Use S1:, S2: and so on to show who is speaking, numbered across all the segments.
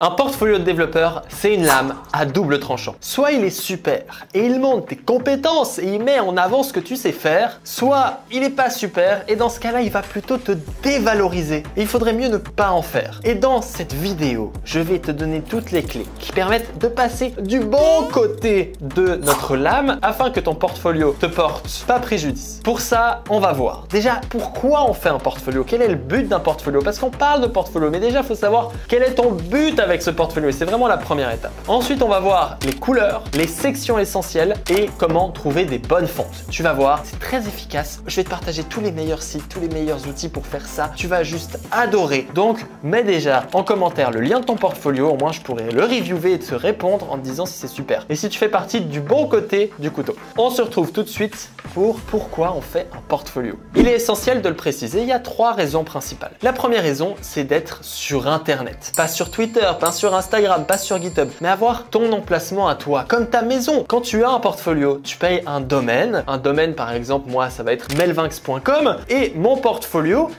S1: Un portfolio de développeur, c'est une lame à double tranchant. Soit il est super et il montre tes compétences et il met en avant ce que tu sais faire, soit il n'est pas super et dans ce cas-là, il va plutôt te dévaloriser. Et il faudrait mieux ne pas en faire. Et dans cette vidéo, je vais te donner toutes les clés qui permettent de passer du bon côté de notre lame afin que ton portfolio te porte pas préjudice. Pour ça, on va voir. Déjà, pourquoi on fait un portfolio? Quel est le but d'un portfolio? Parce qu'on parle de portfolio, mais déjà, il faut savoir quel est ton but avec ce portfolio et c'est vraiment la première étape. Ensuite, on va voir les couleurs, les sections essentielles et comment trouver des bonnes fontes. Tu vas voir, c'est très efficace. Je vais te partager tous les meilleurs sites, tous les meilleurs outils pour faire ça. Tu vas juste adorer. Donc, mets déjà en commentaire le lien de ton portfolio. Au moins, je pourrais le reviewer et te répondre en te disant si c'est super. Et si tu fais partie du bon côté du couteau. On se retrouve tout de suite pour pourquoi on fait un portfolio. Il est essentiel de le préciser. Il y a 3 raisons principales. La première raison, c'est d'être sur Internet. Pas sur Twitter, pas sur Instagram, pas sur GitHub, mais avoir ton emplacement à toi, comme ta maison. Quand tu as un portfolio, tu payes un domaine. Un domaine, par exemple, moi, ça va être melvinx.com et mon portfolio,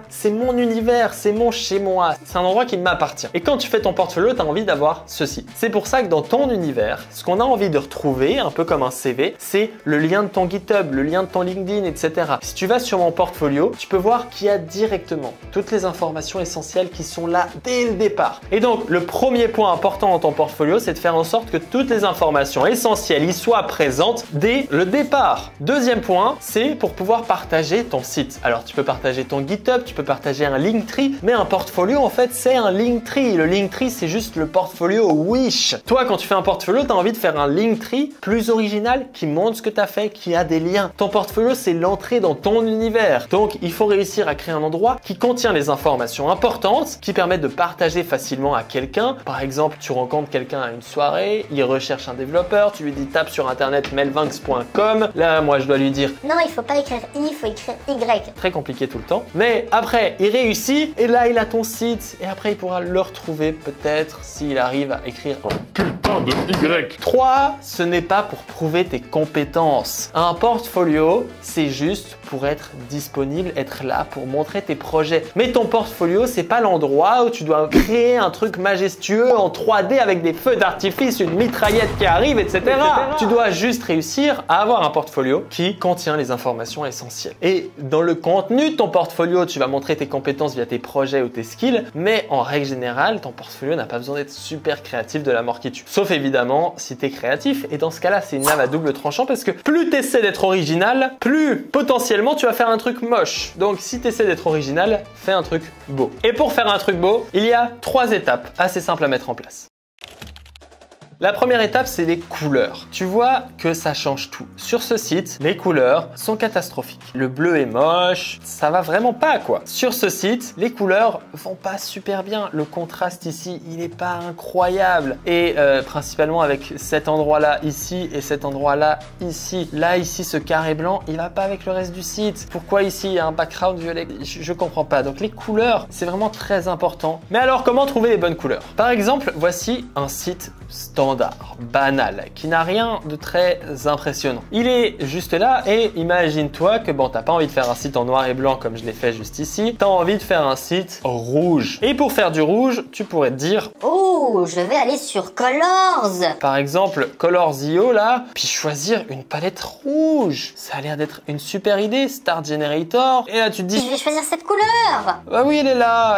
S1: c'est mon univers, c'est mon chez moi. C'est un endroit qui m'appartient. Et quand tu fais ton portfolio, tu as envie d'avoir ceci. C'est pour ça que dans ton univers, ce qu'on a envie de retrouver, un peu comme un CV, c'est le lien de ton GitHub, le lien de ton LinkedIn, etc. Si tu vas sur mon portfolio, tu peux voir qu'il y a directement toutes les informations essentielles qui sont là dès le départ. Et donc, le premier point important dans ton portfolio, c'est de faire en sorte que toutes les informations essentielles y soient présentes dès le départ. Deuxième point, c'est pour pouvoir partager ton site. Alors, tu peux partager ton GitHub, tu peux partager un Linktree, mais un portfolio, en fait, c'est un Linktree. Le Linktree, c'est juste le portfolio Wish. Toi, quand tu fais un portfolio, tu as envie de faire un Linktree plus original qui montre ce que tu as fait, qui a des liens. Ton portfolio, c'est l'entrée dans ton univers. Donc, il faut réussir à créer un endroit qui contient les informations importantes, qui permettent de partager facilement à quelqu'un. Par exemple, tu rencontres quelqu'un à une soirée, il recherche un développeur, tu lui dis tape sur internet melvinx.com. Là, moi, je dois lui dire
S2: non, il faut pas écrire I, il faut écrire Y.
S1: Très compliqué tout le temps. Mais après, il réussit et là, il a ton site et après, il pourra le retrouver peut-être s'il arrive à écrire un putain de Y. 3, ce n'est pas pour prouver tes compétences. Un portfolio, c'est juste pour être disponible, être là pour montrer tes projets. Mais ton portfolio, c'est pas l'endroit où tu dois créer un truc majestueux en 3D avec des feux d'artifice, une mitraillette qui arrive, etc. Tu dois juste réussir à avoir un portfolio qui contient les informations essentielles. Et dans le contenu de ton portfolio, tu vas montrer tes compétences via tes projets ou tes skills, mais en règle générale, ton portfolio n'a pas besoin d'être super créatif de la mort qui tue. Sauf évidemment si tu es créatif, et dans ce cas-là, c'est une lame à double tranchant parce que plus tu essaies d'être original, plus potentiellement tu vas faire un truc moche. Donc si tu essaies d'être original, fais un truc beau. Et pour faire un truc beau, il y a 3 étapes assez simples à mettre en place. La première étape, c'est les couleurs. Tu vois que ça change tout. Sur ce site, les couleurs sont catastrophiques. Le bleu est moche, ça va vraiment pas quoi. Sur ce site, les couleurs vont pas super bien. Le contraste ici, il est pas incroyable. Et principalement avec cet endroit-là ici et cet endroit-là ici. Là, ici, ce carré blanc, il va pas avec le reste du site. Pourquoi ici, il y a un background violet? Je comprends pas. Donc les couleurs, c'est vraiment très important. Mais alors, comment trouver les bonnes couleurs? Par exemple, voici un site standard, banal, qui n'a rien de très impressionnant. Il est juste là et imagine-toi que bon, t'as pas envie de faire un site en noir et blanc comme je l'ai fait juste ici, t'as envie de faire un site rouge. Et pour faire du rouge, tu pourrais te dire
S2: oh, je vais aller sur Colors.
S1: Par exemple, Colors.io là, puis choisir une palette rouge. Ça a l'air d'être une super idée, Start Generator. Et là, tu te dis
S2: je vais choisir cette couleur.
S1: Ah oui, elle est là,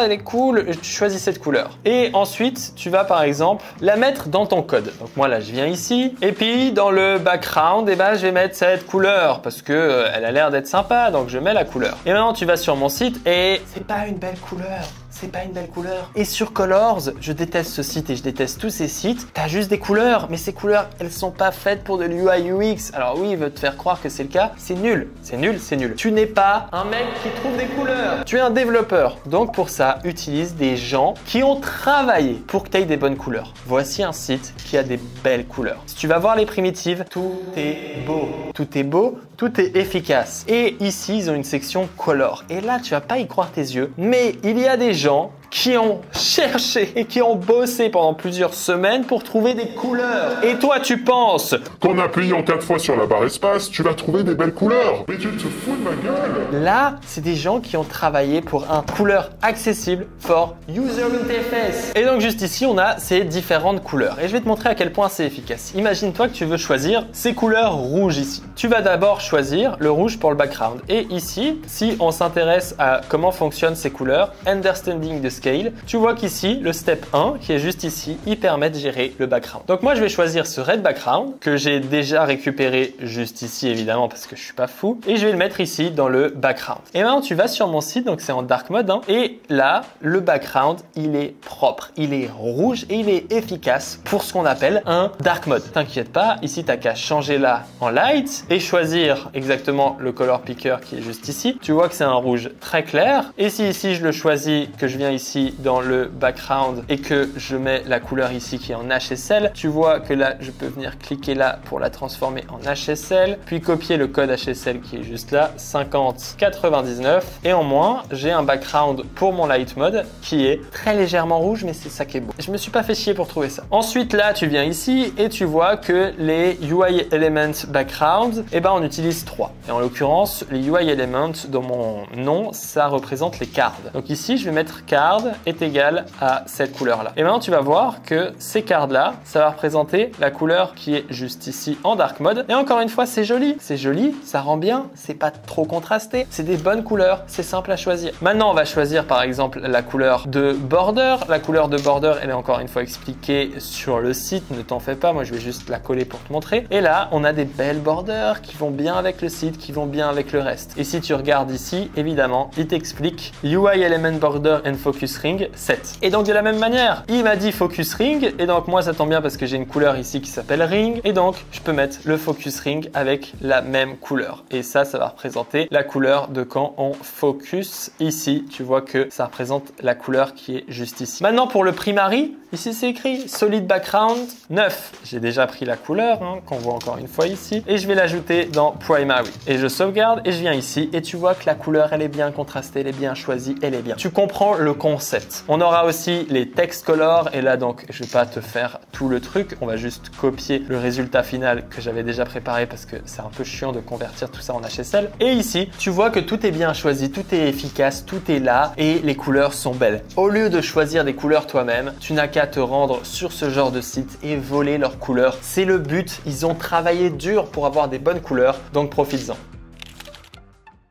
S1: elle est cool. Tu choisis cette couleur. Et ensuite, tu vas par exemple la mettre dans ton code. Donc moi là, je viens ici et puis dans le background, je vais mettre cette couleur parce que elle a l'air d'être sympa, donc je mets la couleur. Et maintenant, tu vas sur mon site et c'est pas une belle couleur. C'est pas une belle couleur. Et sur Colors, je déteste ce site et je déteste tous ces sites. T'as juste des couleurs, mais ces couleurs, elles sont pas faites pour de l'UI UX. Alors oui, il veut te faire croire que c'est le cas. C'est nul. C'est nul, c'est nul. Tu n'es pas un mec qui trouve des couleurs. Tu es un développeur. Donc pour ça, utilise des gens qui ont travaillé pour que tu aies des bonnes couleurs. Voici un site qui a des belles couleurs. Si tu vas voir les primitives, tout est beau. Tout est beau, tout est efficace. Et ici, ils ont une section Color. Et là, tu vas pas y croire tes yeux, mais il y a des gens qui ont cherché et qui ont bossé pendant plusieurs semaines pour trouver des couleurs. Et toi, tu penses
S3: qu'en appuyant 4 fois sur la barre espace, tu vas trouver des belles couleurs. Mais tu te fous de ma gueule.
S1: Là, c'est des gens qui ont travaillé pour un couleur accessible for user interface. Et donc juste ici, on a ces différentes couleurs. Et je vais te montrer à quel point c'est efficace. Imagine-toi que tu veux choisir ces couleurs rouges ici. Tu vas d'abord choisir le rouge pour le background. Et ici, si on s'intéresse à comment fonctionnent ces couleurs, Understanding the Scale, tu vois qu'ici, le step 1, qui est juste ici, il permet de gérer le background. Donc moi, je vais choisir ce red background que j'ai déjà récupéré juste ici, évidemment, parce que je suis pas fou. Et je vais le mettre ici dans le background. Et maintenant, tu vas sur mon site, donc c'est en dark mode. Hein, et là, le background, il est propre, il est rouge et il est efficace pour ce qu'on appelle un dark mode. T'inquiète pas, ici, t'as qu'à changer là en light et choisir exactement le color picker qui est juste ici. Tu vois que c'est un rouge très clair. Et si ici, je le choisis, que je viens ici dans le background et que je mets la couleur ici qui est en HSL, tu vois que là, je peux venir cliquer là pour la transformer en HSL, puis copier le code HSL qui est juste là, 5099. Et en moins, j'ai un background pour mon light mode qui est très légèrement rouge, mais c'est ça qui est beau. Je me suis pas fait chier pour trouver ça. Ensuite, là, tu viens ici et tu vois que les UI Elements Background, eh ben, on utilise 3. Et en l'occurrence, les UI Elements, dans mon nom, ça représente les cards. Donc ici, je vais mettre card est égal à cette couleur-là. Et maintenant, tu vas voir que ces cards-là, ça va représenter la couleur qui est juste ici en dark mode. Et encore une fois, c'est joli. C'est joli, ça rend bien, c'est pas trop contrasté. C'est des bonnes couleurs, c'est simple à choisir. Maintenant, on va choisir par exemple la couleur de border. La couleur de border, elle est encore une fois expliquée sur le site. Ne t'en fais pas, moi je vais juste la coller pour te montrer. Et là, on a des belles borders qui vont bien avec le site, qui vont bien avec le reste. Et si tu regardes ici, évidemment, il t'explique UI Element Border and Focus Ring 7. Et donc de la même manière, il m'a dit Focus Ring. Et donc moi, ça tombe bien parce que j'ai une couleur ici qui s'appelle Ring. Et donc, je peux mettre le Focus Ring avec la même couleur. Et ça va représenter la couleur de quand on focus. Ici, tu vois que ça représente la couleur qui est juste ici. Maintenant, pour le primary, ici c'est écrit Solid Background 9. J'ai déjà pris la couleur, hein, qu'on voit encore une fois ici. Et je vais l'ajouter dans Primary. Et je sauvegarde et je viens ici. Et tu vois que la couleur, elle est bien contrastée, elle est bien choisie, elle est bien. Tu comprends le concept. On aura aussi les text color. Et là, donc, je vais pas te faire tout le truc. On va juste copier le résultat final que j'avais déjà préparé parce que c'est un peu chiant de convertir tout ça en HSL. Et ici, tu vois que tout est bien choisi, tout est efficace, tout est là et les couleurs sont belles. Au lieu de choisir des couleurs toi-même, tu n'as qu'à te rendre sur ce genre de site et voler leurs couleurs. C'est le but, ils ont travaillé dur pour avoir des bonnes couleurs, donc profites-en.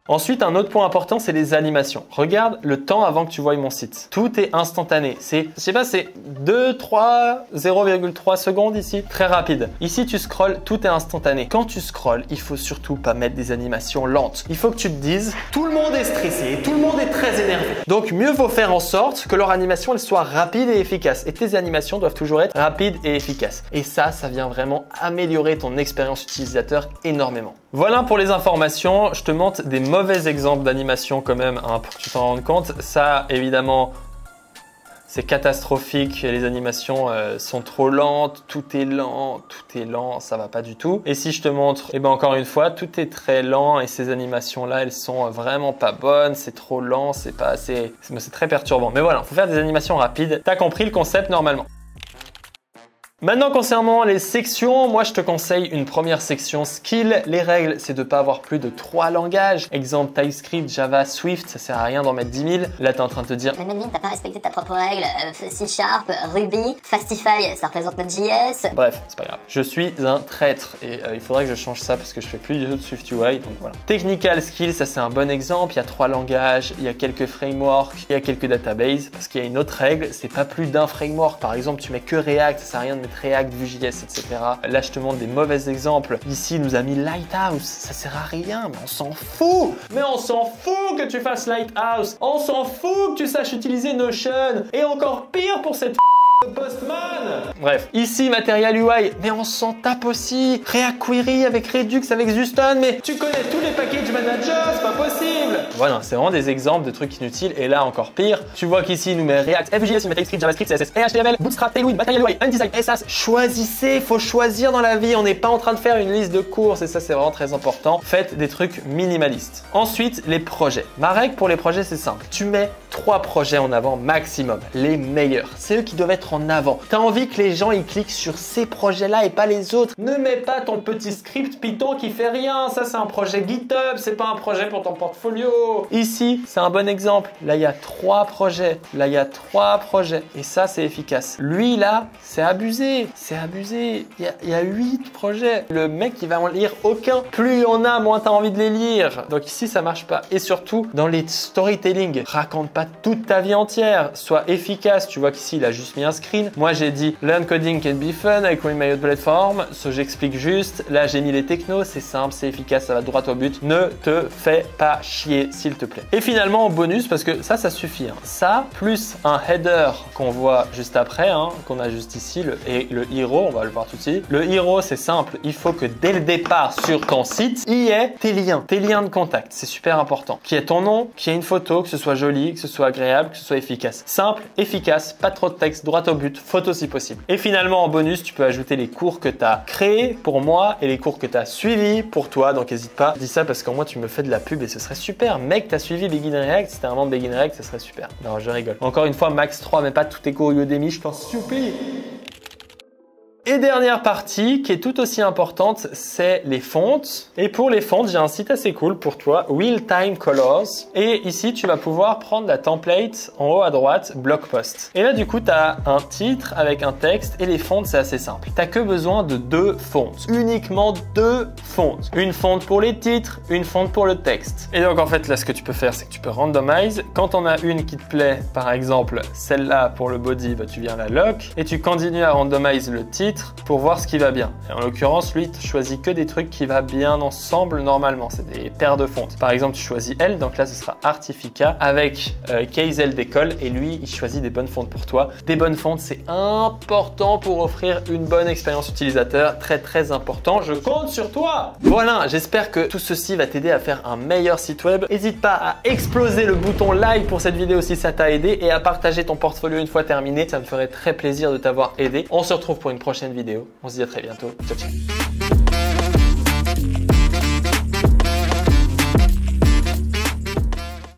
S1: Ensuite, un autre point important, c'est les animations. Regarde le temps avant que tu voies mon site. Tout est instantané. C'est, je sais pas, c'est 2, 3, 0,3 secondes ici. Très rapide. Ici, tu scrolles, tout est instantané. Quand tu scrolles, il faut surtout pas mettre des animations lentes. Il faut que tu te dises, tout le monde est stressé, tout le monde est très énervé. Donc, mieux vaut faire en sorte que leur animation, elle soit rapide et efficace. Et tes animations doivent toujours être rapides et efficaces. Et ça vient vraiment améliorer ton expérience utilisateur énormément. Voilà pour les informations. Je te montre des mauvais exemples d'animation quand même, hein, pour que tu t'en rendes compte. Ça, évidemment, c'est catastrophique. Les animations sont trop lentes. Tout est lent, ça va pas du tout. Et si je te montre, eh ben encore une fois, tout est très lent et ces animations-là, elles sont vraiment pas bonnes. C'est trop lent, c'est pas assez, c'est très perturbant. Mais voilà, faut faire des animations rapides. T'as compris le concept normalement. Maintenant, concernant les sections, moi je te conseille une première section skill. Les règles, c'est de ne pas avoir plus de 3 langages. Exemple TypeScript, Java, Swift, ça sert à rien d'en mettre 10 000. Là, tu es en train de te dire
S2: Mais Melvin, t'as pas respecté ta propre règle. C Sharp, Ruby, Fastify, ça représente notre JS.
S1: Bref, c'est pas grave. Je suis un traître et il faudrait que je change ça parce que je fais plus du tout de SwiftUI, donc voilà. Technical skill, ça c'est un bon exemple. Il y a 3 langages, il y a quelques frameworks, il y a quelques databases. Parce qu'il y a une autre règle, c'est pas plus d'un framework. Par exemple, tu mets que React, ça sert à rien de mettre React, Vue.js, etc. Là, je te montre des mauvais exemples. Ici, il nous a mis Lighthouse. Ça sert à rien, mais on s'en fout. Mais on s'en fout que tu fasses Lighthouse. On s'en fout que tu saches utiliser Notion. Et encore pire pour cette Postman. Bref, ici Material UI, mais on s'en tape aussi. React Query avec Redux, avec Houston, mais tu connais tous les package managers, c'est pas possible. Voilà, c'est vraiment des exemples de trucs inutiles. Et là encore pire, tu vois qu'ici il nous met React, FJS, il met TypeScript, JavaScript, CSS, HTML, Bootstrap, Tailwind, Material UI, Undesign, SAS. Choisissez, faut choisir dans la vie. On n'est pas en train de faire une liste de courses et ça c'est vraiment très important. Faites des trucs minimalistes. Ensuite, les projets. Ma règle pour les projets c'est simple. Tu mets 3 projets en avant maximum, les meilleurs. C'est eux qui doivent être en avant. Tu as envie que les gens ils cliquent sur ces projets-là et pas les autres. Ne mets pas ton petit script Python qui fait rien. Ça, c'est un projet GitHub, c'est pas un projet pour ton portfolio. Ici, c'est un bon exemple. Là, il y a 3 projets. Là, il y a 3 projets. Et ça, c'est efficace. Lui, là, c'est abusé. C'est abusé. Il y a 8 projets. Le mec, il va en lire aucun. Plus il y en a, moins tu as envie de les lire. Donc ici, ça marche pas. Et surtout, dans les storytelling, raconte pas toute ta vie entière. Sois efficace. Tu vois qu'ici, il a juste mis un screen. Moi, j'ai dit Learn coding can be fun avec Win My Own Platform. So, j'explique juste. Là, j'ai mis les technos. C'est simple, c'est efficace, ça va droit au but. Ne te fais pas chier, s'il te plaît. Et finalement, en bonus, parce que ça suffit. Hein. Ça, plus un header qu'on voit juste après, hein, qu'on a juste ici, et le hero, on va le voir tout de suite. Le hero, c'est simple. Il faut que dès le départ sur ton site, il y ait tes liens de contact. C'est super important. Qu'il y ait ton nom, qu'il y ait une photo, que ce soit joli, que ce soit agréable, que ce soit efficace. Simple, efficace, pas trop de texte, droit au but, photo si possible. Et finalement, en bonus, tu peux ajouter les cours que tu as créés pour moi et les cours que tu as suivis pour toi. Donc, n'hésite pas. Je dis ça parce qu'en moi, tu me fais de la pub et ce serait super. Mec, tu as suivi Begin React. Si tu es un membre Begin React, ce serait super. Non, je rigole. Encore une fois, Max 3, mais pas tous tes cours Udemy, je t'en supplie. Et dernière partie qui est tout aussi importante, c'est les fontes. Et pour les fontes, j'ai un site assez cool pour toi, Real Time Colors. Et ici, tu vas pouvoir prendre la template en haut à droite, blog post. Et là, du coup, tu as un titre avec un texte et les fontes, c'est assez simple. Tu n'as que besoin de 2 fontes. Uniquement 2 fontes. Une fonte pour les titres, une fonte pour le texte. Et donc, en fait, là, ce que tu peux faire, c'est que tu peux randomize. Quand on a une qui te plaît, par exemple, celle-là pour le body, bah, tu viens la lock et tu continues à randomize le titre pour voir ce qui va bien. Et en l'occurrence, lui, tu choisis que des trucs qui vont bien ensemble normalement. C'est des paires de fontes. Par exemple, tu choisis elle, donc là, ce sera Artifica avec Keizel d'école et lui, il choisit des bonnes fontes pour toi. Des bonnes fontes, c'est important pour offrir une bonne expérience utilisateur. Très, très important. Je compte sur toi. Voilà, j'espère que tout ceci va t'aider à faire un meilleur site web. N'hésite pas à exploser le bouton like pour cette vidéo si ça t'a aidé et à partager ton portfolio une fois terminé. Ça me ferait très plaisir de t'avoir aidé. On se retrouve pour une prochaine vidéo. On se dit à très bientôt. Ciao, ciao.